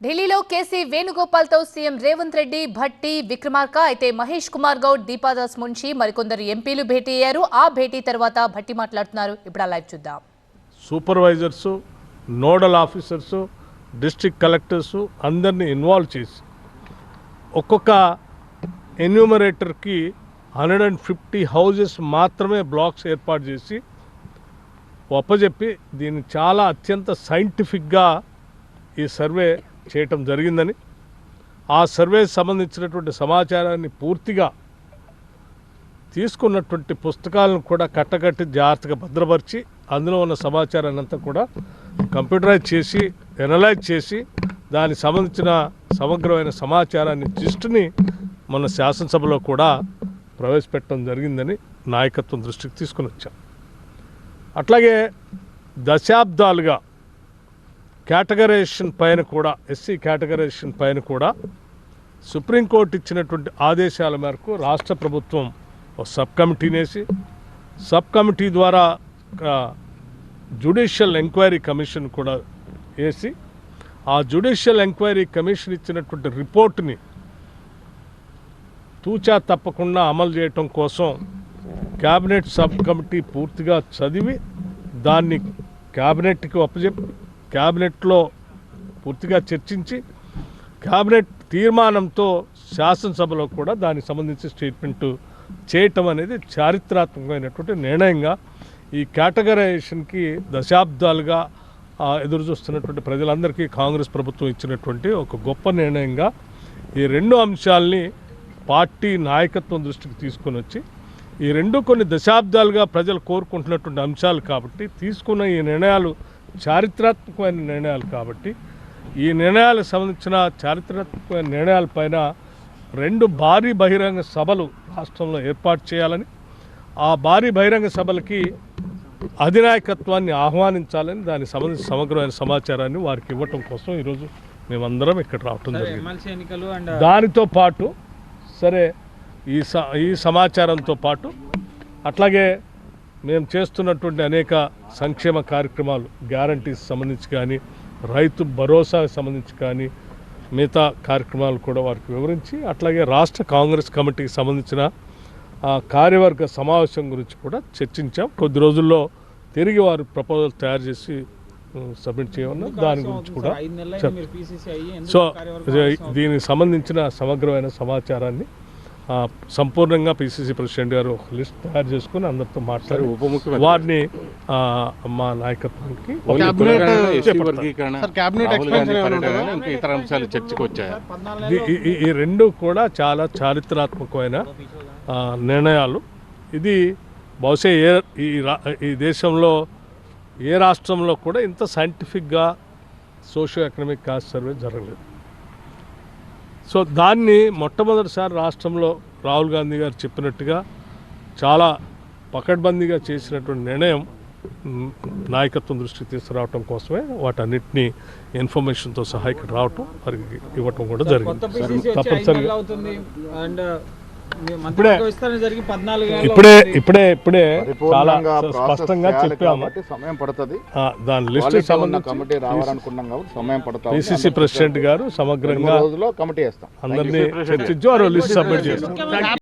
ఢిల్లీలో KC వేణుగోపాల్తో CM Revanth Reddy, Bhatti, Vikramarka, అయితే మహేష్ కుమార్ గౌడ్, దీపాదాస్ మున్షి, మరికొందరు ఎంపీలు భేటీ అయ్యారు. ఆ భేటీ తర్వాత భట్టి మాట్లాడుతున్నారు. ఇప్పుడు ఆ లైవ్ చూద్దాం. Supervisors, nodal officers, district collectors అందరినీ ఇన్వాల్వ్ చేసి ఒక్కొక్క ఎన్యూమరేటర్కి 150 హౌజెస్ మాత్రమే బ్లాక్స్ ఏర్పాటు చేసి ఒప్పజెప్పి దీన్ని చాలా అత్యంత సైంటిఫిక్గా ఈ సర్వే చేయటం జరిగిందని, ఆ సర్వేకి సంబంధించినటువంటి సమాచారాన్ని పూర్తిగా తీసుకున్నటువంటి పుస్తకాలను కూడా కట్టకట్టి జాగ్రత్తగా భద్రపరిచి అందులో ఉన్న సమాచారాన్ని అంతా కూడా కంప్యూటరైజ్ చేసి ఎనలైజ్ చేసి దానికి సంబంధించిన సమగ్రమైన సమాచారాన్ని లిస్టుని మన శాసనసభలో కూడా ప్రవేశపెట్టడం జరిగిందని నాయకత్వం దృష్టికి తీసుకుని వచ్చాం. అట్లాగే దశాబ్దాలుగా కేటగరైజేషన్ పైన కూడా, ఎస్సీ కేటగరైజేషన్ పైన కూడా సుప్రీంకోర్టు ఇచ్చినటువంటి ఆదేశాల మేరకు రాష్ట్ర ప్రభుత్వం ఒక సబ్ కమిటీని వేసి, సబ్ కమిటీ ద్వారా జ్యుడిషియల్ ఎంక్వైరీ కమిషన్ కూడా వేసి, ఆ జ్యుడిషియల్ ఎంక్వైరీ కమిషన్ ఇచ్చినటువంటి రిపోర్ట్ని తూచా తప్పకుండా అమలు చేయటం కోసం క్యాబినెట్ సబ్ కమిటీ పూర్తిగా చదివి దాన్ని క్యాబినెట్కి అప్పచెప్పి క్యాబినెట్లో పూర్తిగా చర్చించి క్యాబినెట్ తీర్మానంతో శాసనసభలో కూడా దానికి సంబంధించి స్టేట్మెంట్ చేయటం అనేది చారిత్రాత్మకమైనటువంటి నిర్ణయంగా, ఈ కేటగరైజేషన్కి దశాబ్దాలుగా ఎదురు చూస్తున్నటువంటి ప్రజలందరికీ కాంగ్రెస్ ప్రభుత్వం ఇచ్చినటువంటి ఒక గొప్ప నిర్ణయంగా ఈ రెండు అంశాలని పార్టీ నాయకత్వం దృష్టికి తీసుకొని వచ్చి, ఈ రెండు కొన్ని దశాబ్దాలుగా ప్రజలు కోరుకుంటున్నటువంటి అంశాలు కాబట్టి తీసుకున్న ఈ నిర్ణయాలు చారిత్రాత్మకమైన నిర్ణయాలు కాబట్టి ఈ నిర్ణయాలకు సంబంధించిన చారిత్రాత్మకమైన నిర్ణయాలపైన 2 భారీ బహిరంగ సభలు రాష్ట్రంలో ఏర్పాటు చేయాలని, ఆ భారీ బహిరంగ సభలకి అధినాయకత్వాన్ని ఆహ్వానించాలని దానికి సంబంధించిన సమగ్రమైన సమాచారాన్ని వారికి ఇవ్వటం కోసం ఈరోజు మేమందరం ఇక్కడ రావటం జరిగింది. దానితో పాటు సరే ఈ సమాచారంతో పాటు అట్లాగే మేము చేస్తున్నటువంటి అనేక సంక్షేమ కార్యక్రమాలు, గ్యారంటీస్ సంబంధించి కానీ, రైతు భరోసాకు సంబంధించి కానీ, మిగతా కార్యక్రమాలు కూడా వారికి వివరించి, అట్లాగే రాష్ట్ర కాంగ్రెస్ కమిటీకి సంబంధించిన కార్యవర్గ సమావేశం గురించి కూడా చర్చించాం. కొద్ది రోజుల్లో తిరిగి వారు ప్రపోజల్ తయారు చేసి సబ్మిట్ చేయమన్నా దాని గురించి కూడా. సో దీనికి సంబంధించిన సమగ్రమైన సమాచారాన్ని సంపూర్ణంగా పిసిసి ప్రెసిడెంట్ గారు లిస్ట్ తయారు చేసుకుని అందరితో మాట్లాడి వారిని మా నాయకత్వానికి ఈ రెండు కూడా చాలా చారిత్రాత్మకమైన నిర్ణయాలు. ఇది బహుశా ఈ దేశంలో ఏ రాష్ట్రంలో కూడా ఇంత సైంటిఫిక్గా సోషియో ఎకనామిక్ కాస్ట్ సర్వే జరగలేదు. సో దాన్ని మొట్టమొదటిసారి రాష్ట్రంలో రాహుల్ గాంధీ గారు చెప్పినట్టుగా చాలా పకడ్బందీగా చేసినటువంటి నిర్ణయం నాయకత్వం దృష్టికి తీసుకురావటం కోసమే వాటన్నిటినీ ఇన్ఫర్మేషన్తో సహా ఇక్కడ రావటం, వారికి ఇవ్వటం కూడా జరిగింది. తప్పనిసరిగా ఇప్పుడే చాలా స్పష్టంగా చెప్పాము. దాని లిస్ట్ పిసిసి ప్రెసిడెంట్ గారు సమగ్రంగా అందరినీ చర్చించి వారు లిస్ట్ సబ్మిట్ చేస్తారు.